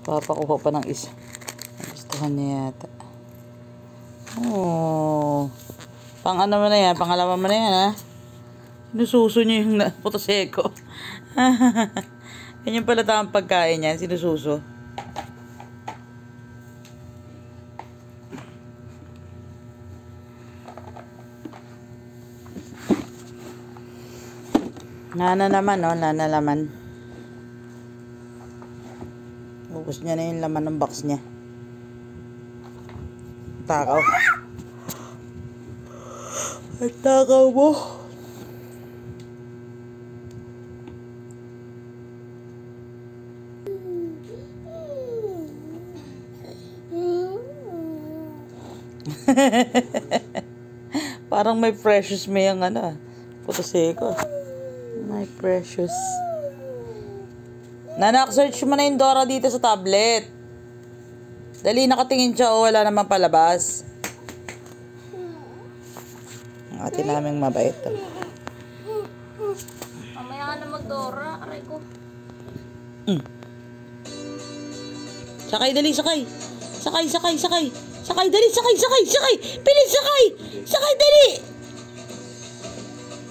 Papakuha pa ng isa. Gustuhan niya yata. Oh. Pang ano mo na yan? Pangalawa mo na yan, ha? Sinususo niya yung potoseko. Yan yung pala tamang pagkain niya. Sinususo. Nana naman, no? Nana laman. Ubus niya na yung laman ng box niya. Takaw. Ay, takaw mo. Parang may precious may ang ano, potoseko. My precious. Nanak, search mo na yung Dora dito sa tablet. Dali, nakatingin siya o wala naman palabas. Ang atin naming mabait. Mamaya ka na mag-Dora. Aray ko. Sakay, dali, sakay. Sakay, sakay, sakay. Sakay, dali, sakay, sakay, sakay. Bilis, sakay. Sakay, dali.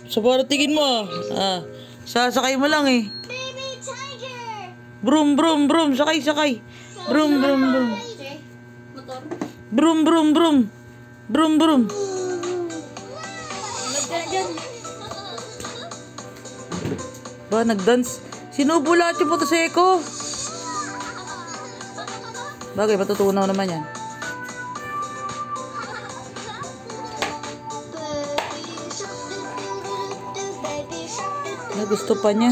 Sabar, tingin mo. Sasakay mo lang eh. Baby tiger! Brum, brum, brum. Sakay, sakay. Brum, brum, brum. Motor. Brum, brum, brum. Brum, brum. Nagdyan. Ba, nag-dance. Sinubo lahat yung potoseko. Bagay, matutunaw naman yan. Gusto pa niya.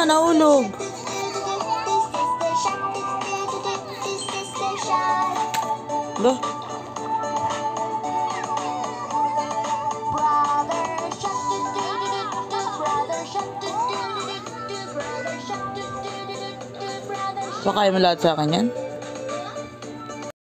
Naulog. Ba? Baka mo lahat sa akin yan?